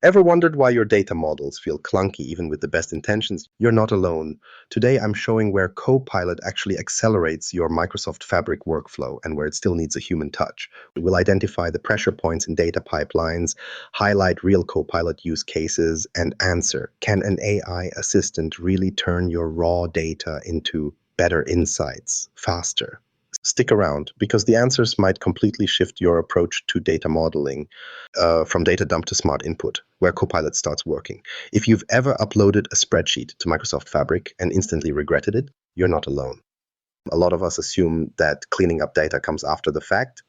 Ever wondered why your data models feel clunky even with the best intentions? You're not alone. Today I'm showing where Copilot actually accelerates your Microsoft Fabric workflow and where it still needs a human touch. We'll identify the pressure points in data pipelines, highlight real Copilot use cases, and answer, can an AI assistant really turn your raw data into better insights faster? Stick around because the answers might completely shift your approach to data modeling from data dump to smart input, where Copilot starts working. If you've ever uploaded a spreadsheet to Microsoft Fabric and instantly regretted it, you're not alone. A lot of us assume that cleaning up data comes after the fact,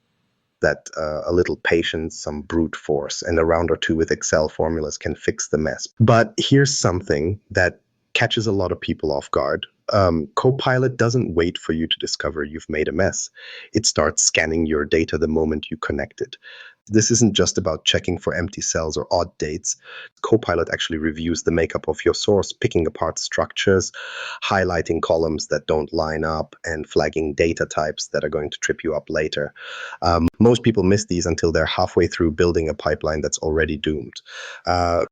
that a little patience, some brute force, and a round or two with Excel formulas can fix the mess. But here's something that catches a lot of people off guard. Copilot doesn't wait for you to discover you've made a mess. It starts scanning your data the moment you connect it. This isn't just about checking for empty cells or odd dates. Copilot actually reviews the makeup of your source, picking apart structures, highlighting columns that don't line up, and flagging data types that are going to trip you up later. Most people miss these until they're halfway through building a pipeline that's already doomed.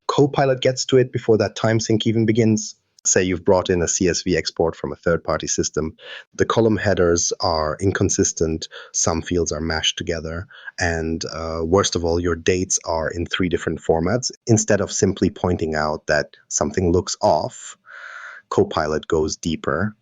Copilot gets to it before that time sink even begins. Say you've brought in a CSV export from a third-party system. The column headers are inconsistent, some fields are mashed together, and worst of all, your dates are in 3 different formats. Instead of simply pointing out that something looks off, Copilot goes deeper.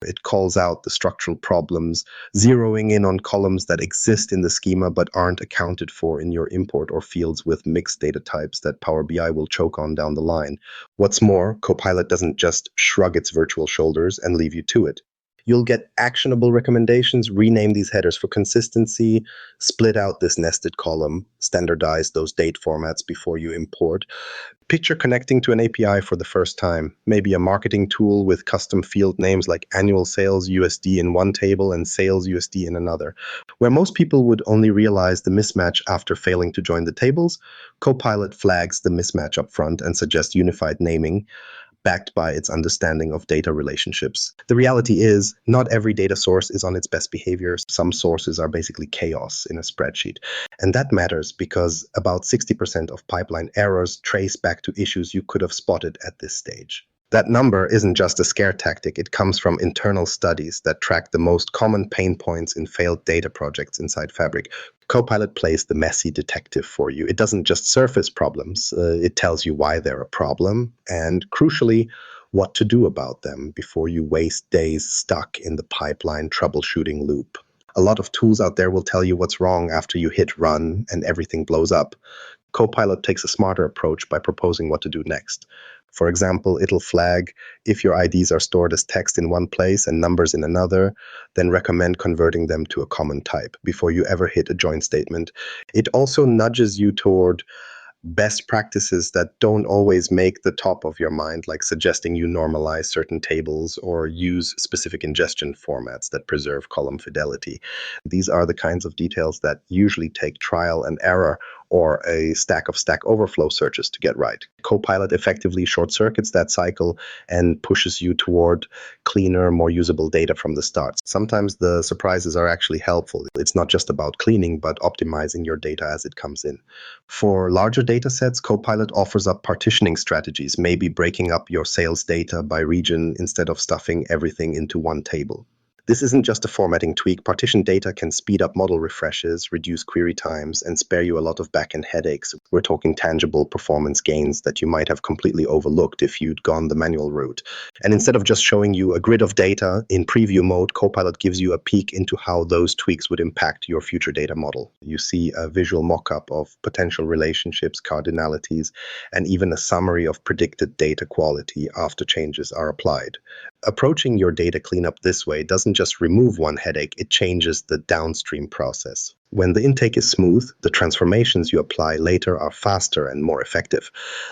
It calls out the structural problems, zeroing in on columns that exist in the schema but aren't accounted for in your import, or fields with mixed data types that Power BI will choke on down the line. What's more, Copilot doesn't just shrug its virtual shoulders and leave you to it. You'll get actionable recommendations, rename these headers for consistency, split out this nested column, standardize those date formats before you import. Picture connecting to an API for the first time, maybe a marketing tool with custom field names like annual sales USD in one table and sales USD in another. Where most people would only realize the mismatch after failing to join the tables, Copilot flags the mismatch up front and suggests unified naming, backed by its understanding of data relationships. The reality is, not every data source is on its best behavior. Some sources are basically chaos in a spreadsheet. And that matters because about 60% of pipeline errors trace back to issues you could have spotted at this stage. That number isn't just a scare tactic, it comes from internal studies that track the most common pain points in failed data projects inside Fabric. Copilot plays the messy detective for you. It doesn't just surface problems, it tells you why they're a problem, and crucially, what to do about them before you waste days stuck in the pipeline troubleshooting loop. A lot of tools out there will tell you what's wrong after you hit run and everything blows up. Copilot takes a smarter approach by proposing what to do next. For example, it'll flag if your IDs are stored as text in one place and numbers in another, then recommend converting them to a common type before you ever hit a join statement. It also nudges you toward best practices that don't always make the top of your mind, like suggesting you normalize certain tables or use specific ingestion formats that preserve column fidelity. These are the kinds of details that usually take trial and error or a stack of Stack Overflow searches to get right. Copilot effectively short-circuits that cycle and pushes you toward cleaner, more usable data from the start. Sometimes the surprises are actually helpful. It's not just about cleaning, but optimizing your data as it comes in. For larger data sets, Copilot offers up partitioning strategies, maybe breaking up your sales data by region instead of stuffing everything into one table. This isn't just a formatting tweak. Partitioned data can speed up model refreshes, reduce query times, and spare you a lot of back-end headaches. We're talking tangible performance gains that you might have completely overlooked if you'd gone the manual route. And instead of just showing you a grid of data in preview mode, Copilot gives you a peek into how those tweaks would impact your future data model. You see a visual mock-up of potential relationships, cardinalities, and even a summary of predicted data quality after changes are applied. Approaching your data cleanup this way doesn't just remove one headache, it changes the downstream process. When the intake is smooth, the transformations you apply later are faster and more effective.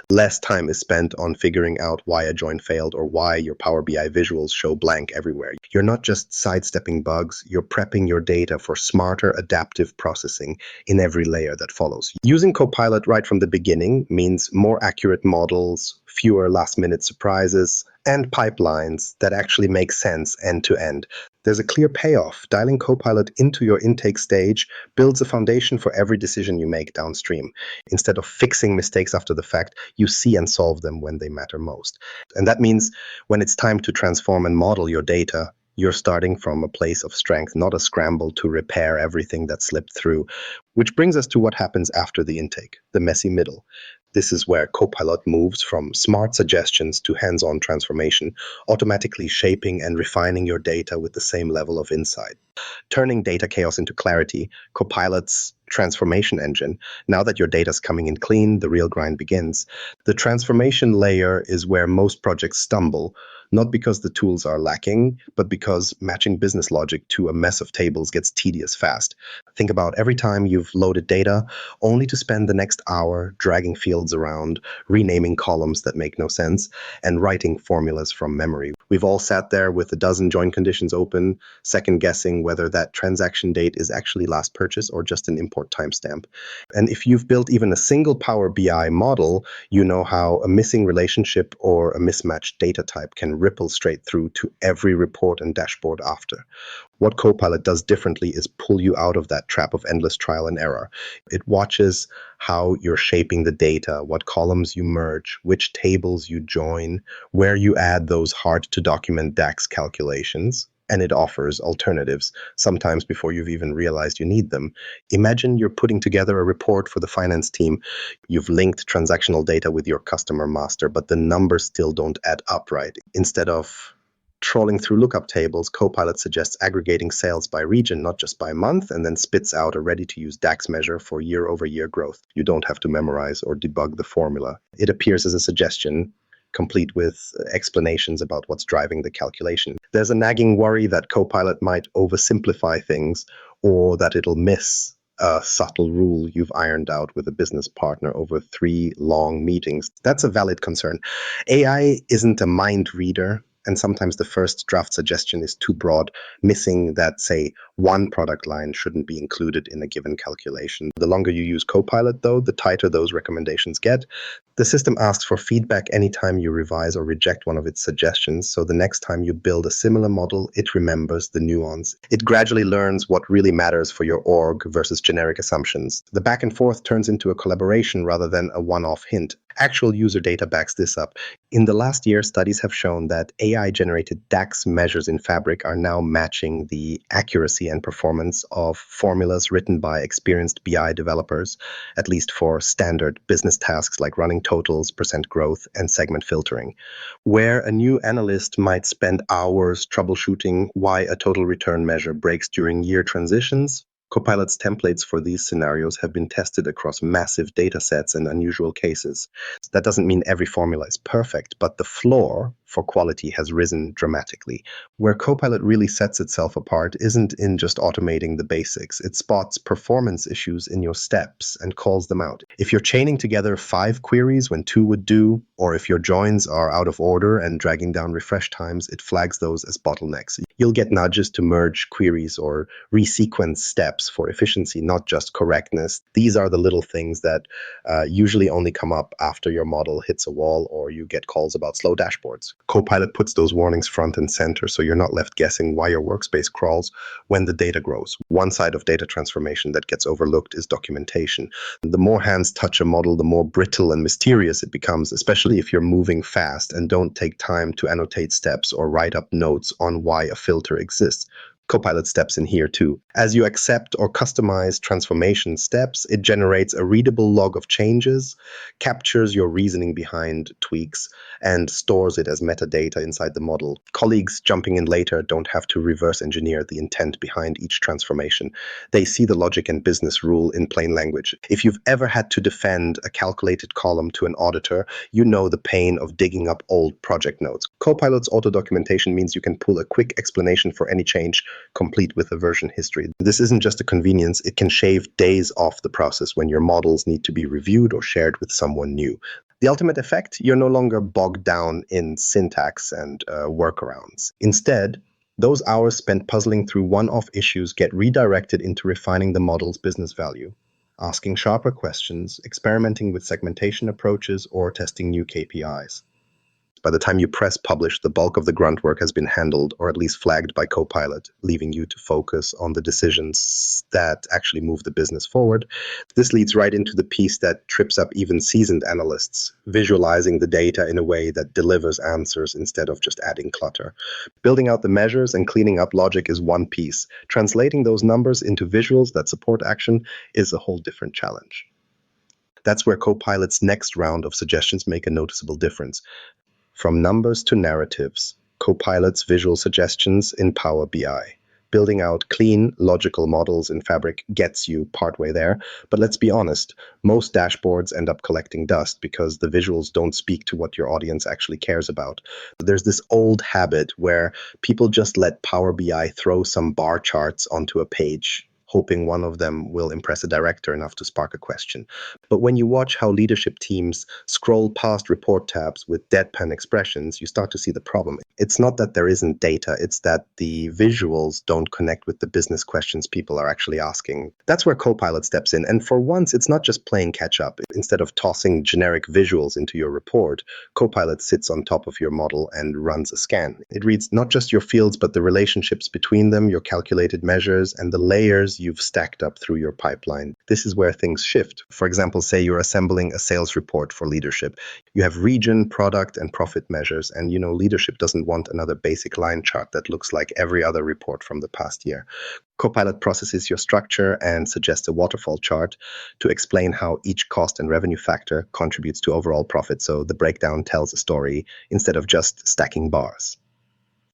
Less time is spent on figuring out why a join failed or why your Power BI visuals show blank everywhere. You're not just sidestepping bugs, you're prepping your data for smarter adaptive processing in every layer that follows. Using Copilot right from the beginning means more accurate models, fewer last-minute surprises, and pipelines that actually make sense end to end. There's a clear payoff. Dialing Copilot into your intake stage builds a foundation for every decision you make downstream. Instead of fixing mistakes after the fact, you see and solve them when they matter most. And that means when it's time to transform and model your data, you're starting from a place of strength, not a scramble to repair everything that slipped through. Which brings us to what happens after the intake, the messy middle. This is where Copilot moves from smart suggestions to hands-on transformation, automatically shaping and refining your data with the same level of insight. Turning data chaos into clarity, Copilot's transformation engine. Now that your data's coming in clean, the real grind begins. The transformation layer is where most projects stumble, not because the tools are lacking, but because matching business logic to a mess of tables gets tedious fast. Think about every time you've loaded data, only to spend the next hour dragging fields around, renaming columns that make no sense, and writing formulas from memory. We've all sat there with a dozen join conditions open, second guessing whether that transaction date is actually last purchase or just an import timestamp. And if you've built even a single Power BI model, you know how a missing relationship or a mismatched data type can ripple straight through to every report and dashboard after. What Copilot does differently is pull you out of that trap of endless trial and error. It watches how you're shaping the data, what columns you merge, which tables you join, where you add those hard-to-document DAX calculations, and it offers alternatives, sometimes before you've even realized you need them. Imagine you're putting together a report for the finance team. You've linked transactional data with your customer master, but the numbers still don't add up right. Instead of trawling through lookup tables, Copilot suggests aggregating sales by region, not just by month, and then spits out a ready-to-use DAX measure for year-over-year growth. You don't have to memorize or debug the formula. It appears as a suggestion, complete with explanations about what's driving the calculation. There's a nagging worry that Copilot might oversimplify things or that it'll miss a subtle rule you've ironed out with a business partner over 3 long meetings. That's a valid concern. AI isn't a mind reader, and sometimes the first draft suggestion is too broad, missing that, say, one product line shouldn't be included in a given calculation. The longer you use Copilot, though, the tighter those recommendations get. The system asks for feedback anytime you revise or reject one of its suggestions, so the next time you build a similar model, it remembers the nuance. It gradually learns what really matters for your org versus generic assumptions. The back and forth turns into a collaboration rather than a one-off hint. Actual user data backs this up. In the last year, studies have shown that AI-generated DAX measures in Fabric are now matching the accuracy and performance of formulas written by experienced BI developers, at least for standard business tasks like running totals, percent growth, and segment filtering. Where a new analyst might spend hours troubleshooting why a total return measure breaks during year transitions, Copilot's templates for these scenarios have been tested across massive data sets and unusual cases. That doesn't mean every formula is perfect, but the floor for quality has risen dramatically. Where Copilot really sets itself apart isn't in just automating the basics. It spots performance issues in your steps and calls them out. If you're chaining together 5 queries when 2 would do, or if your joins are out of order and dragging down refresh times, it flags those as bottlenecks. You'll get nudges to merge queries or resequence steps for efficiency, not just correctness. These are the little things that usually only come up after your model hits a wall or you get calls about slow dashboards. Copilot puts those warnings front and center so you're not left guessing why your workspace crawls when the data grows. One side of data transformation that gets overlooked is documentation. The more hands touch a model, the more brittle and mysterious it becomes, especially if you're moving fast and don't take time to annotate steps or write up notes on why a filter exists. Copilot steps in here too. As you accept or customize transformation steps, it generates a readable log of changes, captures your reasoning behind tweaks, and stores it as metadata inside the model. Colleagues jumping in later don't have to reverse engineer the intent behind each transformation. They see the logic and business rule in plain language. If you've ever had to defend a calculated column to an auditor, you know the pain of digging up old project notes. Copilot's auto-documentation means you can pull a quick explanation for any change, complete with a version history. This isn't just a convenience, it can shave days off the process when your models need to be reviewed or shared with someone new. The ultimate effect, you're no longer bogged down in syntax and workarounds. Instead, those hours spent puzzling through one-off issues get redirected into refining the model's business value, asking sharper questions, experimenting with segmentation approaches, or testing new KPIs. By the time you press publish, the bulk of the grunt work has been handled or at least flagged by Copilot, leaving you to focus on the decisions that actually move the business forward. This leads right into the piece that trips up even seasoned analysts, visualizing the data in a way that delivers answers instead of just adding clutter. Building out the measures and cleaning up logic is one piece. Translating those numbers into visuals that support action is a whole different challenge. That's where Copilot's next round of suggestions make a noticeable difference. From numbers to narratives, Copilot's visual suggestions in Power BI. Building out clean, logical models in Fabric gets you partway there, but let's be honest, most dashboards end up collecting dust because the visuals don't speak to what your audience actually cares about. There's this old habit where people just let Power BI throw some bar charts onto a page, hoping one of them will impress a director enough to spark a question. But when you watch how leadership teams scroll past report tabs with deadpan expressions, you start to see the problem. It's not that there isn't data, it's that the visuals don't connect with the business questions people are actually asking. That's where Copilot steps in. And for once, it's not just playing catch up. Instead of tossing generic visuals into your report, Copilot sits on top of your model and runs a scan. It reads not just your fields, but the relationships between them, your calculated measures, and the layers you've stacked up through your pipeline. This is where things shift. For example, say you're assembling a sales report for leadership. You have region, product, and profit measures, and leadership doesn't want another basic line chart that looks like every other report from the past year. Copilot processes your structure and suggests a waterfall chart to explain how each cost and revenue factor contributes to overall profit, so the breakdown tells a story instead of just stacking bars.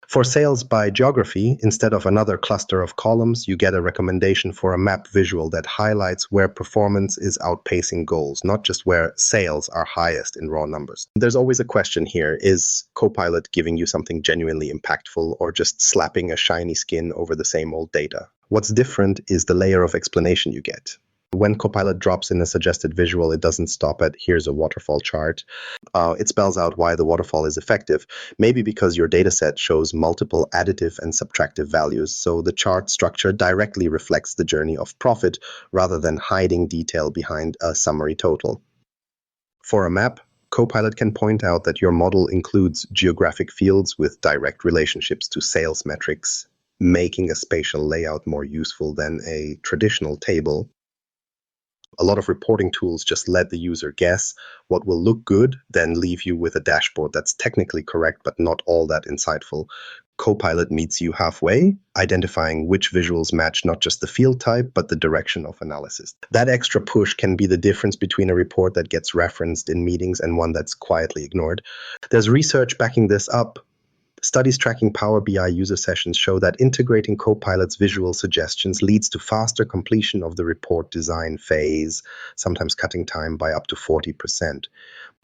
For sales by geography, instead of another cluster of columns, you get a recommendation for a map visual that highlights where performance is outpacing goals, not just where sales are highest in raw numbers. There's always a question here. Is Copilot giving you something genuinely impactful or just slapping a shiny skin over the same old data? What's different is the layer of explanation you get. When Copilot drops in a suggested visual, it doesn't stop at here's a waterfall chart. It spells out why the waterfall is effective, maybe because your dataset shows multiple additive and subtractive values, so the chart structure directly reflects the journey of profit rather than hiding detail behind a summary total. For a map, Copilot can point out that your model includes geographic fields with direct relationships to sales metrics, making a spatial layout more useful than a traditional table. A lot of reporting tools just let the user guess what will look good, then leave you with a dashboard that's technically correct but not all that insightful. Copilot meets you halfway, identifying which visuals match not just the field type, but the direction of analysis. That extra push can be the difference between a report that gets referenced in meetings and one that's quietly ignored. There's research backing this up. Studies tracking Power BI user sessions show that integrating Copilot's visual suggestions leads to faster completion of the report design phase, sometimes cutting time by up to 40%.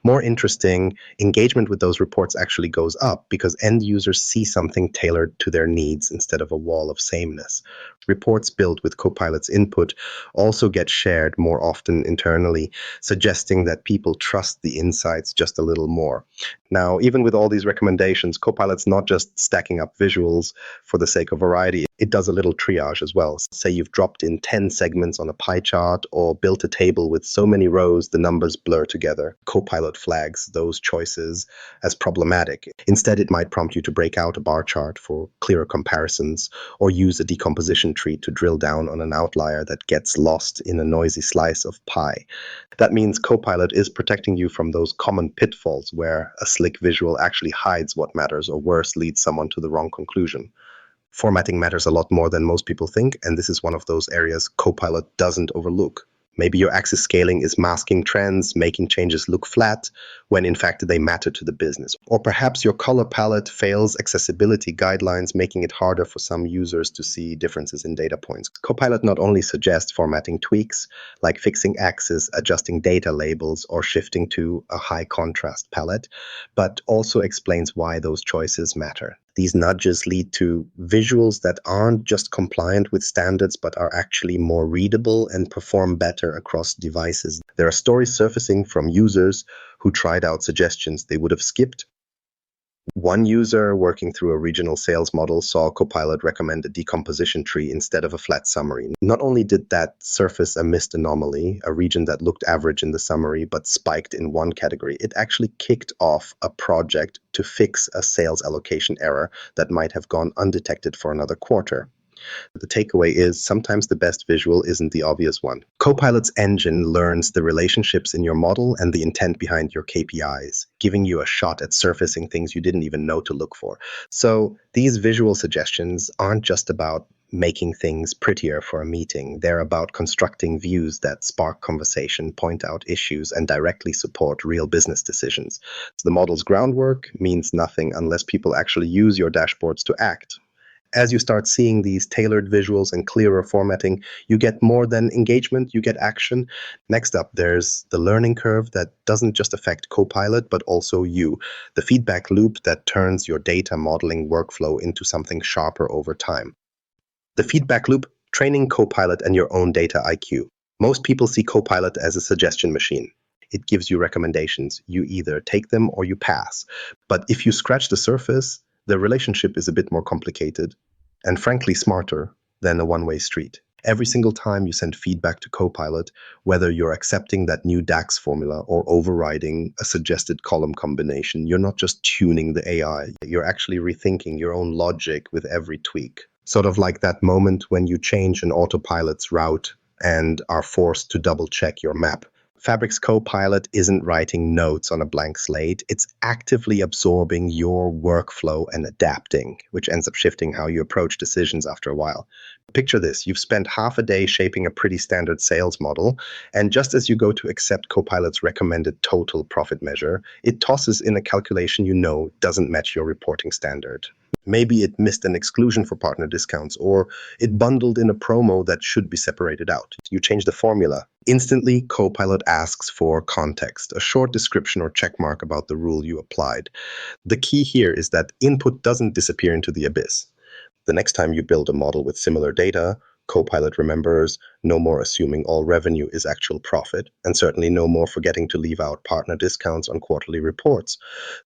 More interesting, engagement with those reports actually goes up because end users see something tailored to their needs instead of a wall of sameness. Reports built with Copilot's input also get shared more often internally, suggesting that people trust the insights just a little more. Now, even with all these recommendations, Copilot's not just stacking up visuals for the sake of variety. It does a little triage as well. Say you've dropped in 10 segments on a pie chart or built a table with so many rows the numbers blur together. Copilot flags those choices as problematic. Instead, it might prompt you to break out a bar chart for clearer comparisons or use a decomposition tree to drill down on an outlier that gets lost in a noisy slice of pie. That means Copilot is protecting you from those common pitfalls where a slick visual actually hides what matters or worse, leads someone to the wrong conclusion. Formatting matters a lot more than most people think, and this is one of those areas Copilot doesn't overlook. Maybe your axis scaling is masking trends, making changes look flat, when in fact they matter to the business. Or perhaps your color palette fails accessibility guidelines, making it harder for some users to see differences in data points. Copilot not only suggests formatting tweaks, like fixing axis, adjusting data labels, or shifting to a high contrast palette, but also explains why those choices matter. These nudges lead to visuals that aren't just compliant with standards, but are actually more readable and perform better across devices. There are stories surfacing from users who tried out suggestions they would have skipped One user working through a regional sales model saw Copilot recommend a decomposition tree instead of a flat summary. Not only did that surface a missed anomaly, a region that looked average in the summary but spiked in one category, it actually kicked off a project to fix a sales allocation error that might have gone undetected for another quarter. The takeaway is sometimes the best visual isn't the obvious one. Copilot's engine learns the relationships in your model and the intent behind your KPIs, giving you a shot at surfacing things you didn't even know to look for. So these visual suggestions aren't just about making things prettier for a meeting. They're about constructing views that spark conversation, point out issues, and directly support real business decisions. The model's groundwork means nothing unless people actually use your dashboards to act. As you start seeing these tailored visuals and clearer formatting, you get more than engagement, you get action. Next up, there's the learning curve that doesn't just affect Copilot, but also you. The feedback loop that turns your data modeling workflow into something sharper over time. The feedback loop, training Copilot and your own data IQ. Most people see Copilot as a suggestion machine. It gives you recommendations. You either take them or you pass. But if you scratch the surface, the relationship is a bit more complicated and frankly smarter than a one-way street. Every single time you send feedback to Copilot, whether you're accepting that new DAX formula or overriding a suggested column combination, you're not just tuning the AI, you're actually rethinking your own logic with every tweak. Sort of like that moment when you change an autopilot's route and are forced to double-check your map. Fabric's Copilot isn't writing notes on a blank slate, it's actively absorbing your workflow and adapting, which ends up shifting how you approach decisions after a while. Picture this, you've spent half a day shaping a pretty standard sales model, and just as you go to accept Copilot's recommended total profit measure, it tosses in a calculation you know doesn't match your reporting standard. Maybe it missed an exclusion for partner discounts, or it bundled in a promo that should be separated out. You change the formula. Instantly, Copilot asks for context, a short description or checkmark about the rule you applied. The key here is that input doesn't disappear into the abyss. The next time you build a model with similar data, Copilot remembers no more assuming all revenue is actual profit, and certainly no more forgetting to leave out partner discounts on quarterly reports.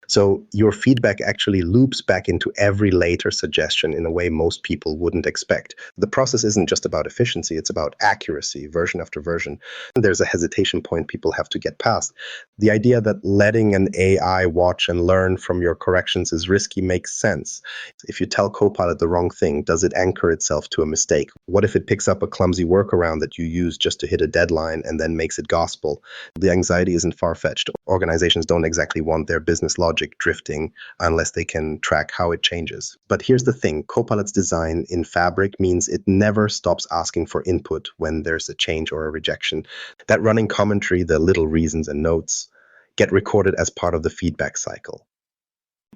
So your feedback actually loops back into every later suggestion in a way most people wouldn't expect. The process isn't just about efficiency, it's about accuracy, version after version. And there's a hesitation point people have to get past. The idea that letting an AI watch and learn from your corrections is risky makes sense. If you tell Copilot the wrong thing, does it anchor itself to a mistake? What if it picks up a clumsy workaround that you use just to hit a deadline and then makes it gospel? The anxiety isn't far-fetched. Organizations don't exactly want their business logic drifting unless they can track how it changes. But here's the thing, Copilot's design in Fabric means it never stops asking for input when there's a change or a rejection. That running commentary, the little reasons and notes, get recorded as part of the feedback cycle.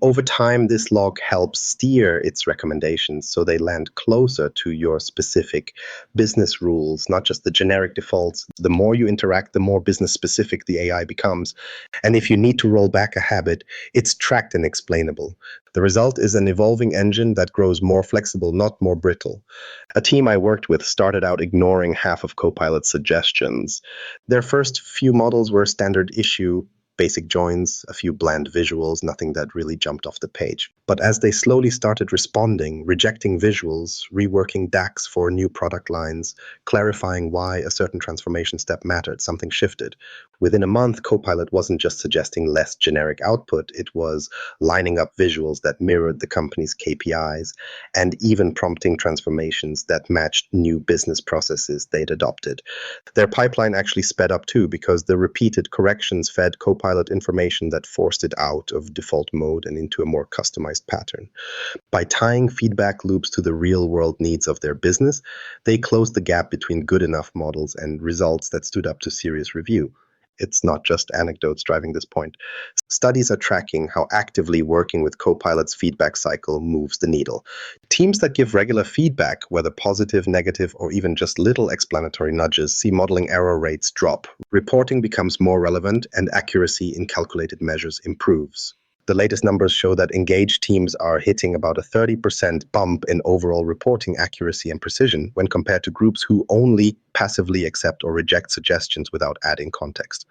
Over time, this log helps steer its recommendations so they land closer to your specific business rules, not just the generic defaults. The more you interact, the more business specific the AI becomes. And if you need to roll back a habit, it's tracked and explainable. The result is an evolving engine that grows more flexible, not more brittle. A team I worked with started out ignoring half of Copilot's suggestions. Their first few models were standard issue, basic joins, a few bland visuals, nothing that really jumped off the page. But as they slowly started responding, rejecting visuals, reworking DAX for new product lines, clarifying why a certain transformation step mattered, something shifted. Within a month, Copilot wasn't just suggesting less generic output, it was lining up visuals that mirrored the company's KPIs and even prompting transformations that matched new business processes they'd adopted. Their pipeline actually sped up too because the repeated corrections fed Copilot information that forced it out of default mode and into a more customized pattern. By tying feedback loops to the real-world needs of their business, they closed the gap between good enough models and results that stood up to serious review. It's not just anecdotes driving this point. Studies are tracking how actively working with Copilot's feedback cycle moves the needle. Teams that give regular feedback, whether positive, negative, or even just little explanatory nudges, see modeling error rates drop. Reporting becomes more relevant, and accuracy in calculated measures improves. The latest numbers show that engaged teams are hitting about a 30% bump in overall reporting accuracy and precision when compared to groups who only passively accept or reject suggestions without adding context.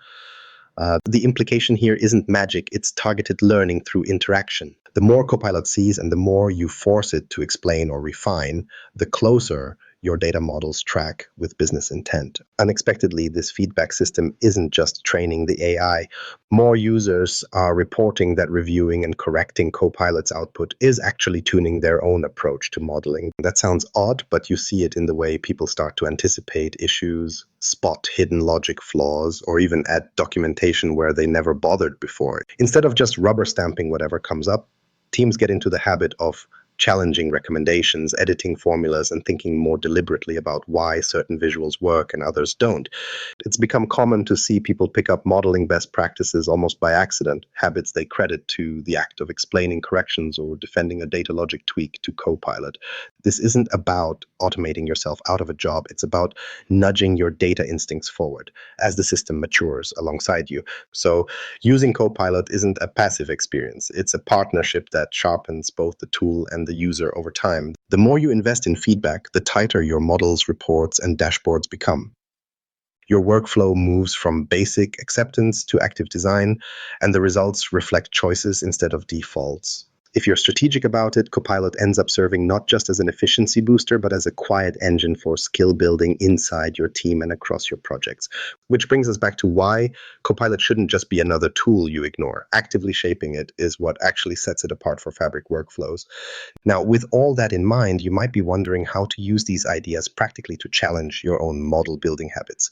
The implication here isn't magic, it's targeted learning through interaction. The more Copilot sees and the more you force it to explain or refine, the closer your data models track with business intent. Unexpectedly, this feedback system isn't just training the AI. More users are reporting that reviewing and correcting Copilot's output is actually tuning their own approach to modeling. That sounds odd, but you see it in the way people start to anticipate issues, spot hidden logic flaws, or even add documentation where they never bothered before. Instead of just rubber stamping whatever comes up, teams get into the habit of challenging recommendations, editing formulas, and thinking more deliberately about why certain visuals work and others don't. It's become common to see people pick up modeling best practices almost by accident, habits they credit to the act of explaining corrections or defending a data logic tweak to Copilot. This isn't about automating yourself out of a job, it's about nudging your data instincts forward as the system matures alongside you. So using Copilot isn't a passive experience, it's a partnership that sharpens both the tool and the user over time. The more you invest in feedback, the tighter your models, reports, and dashboards become. Your workflow moves from basic acceptance to active design, and the results reflect choices instead of defaults. If you're strategic about it, Copilot ends up serving not just as an efficiency booster, but as a quiet engine for skill building inside your team and across your projects. Which brings us back to why Copilot shouldn't just be another tool you ignore. Actively shaping it is what actually sets it apart for Fabric workflows. Now, with all that in mind, you might be wondering how to use these ideas practically to challenge your own model building habits.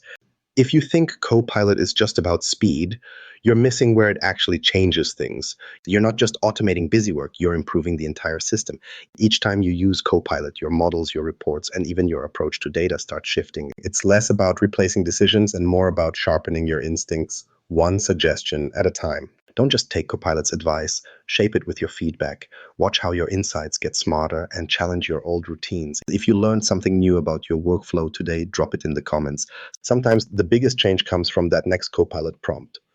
If you think Copilot is just about speed, you're missing where it actually changes things. You're not just automating busy work, you're improving the entire system. Each time you use Copilot, your models, your reports, and even your approach to data start shifting. It's less about replacing decisions and more about sharpening your instincts, one suggestion at a time. Don't just take Copilot's advice, shape it with your feedback. Watch how your insights get smarter and challenge your old routines. If you learned something new about your workflow today, drop it in the comments. Sometimes the biggest change comes from that next Copilot prompt.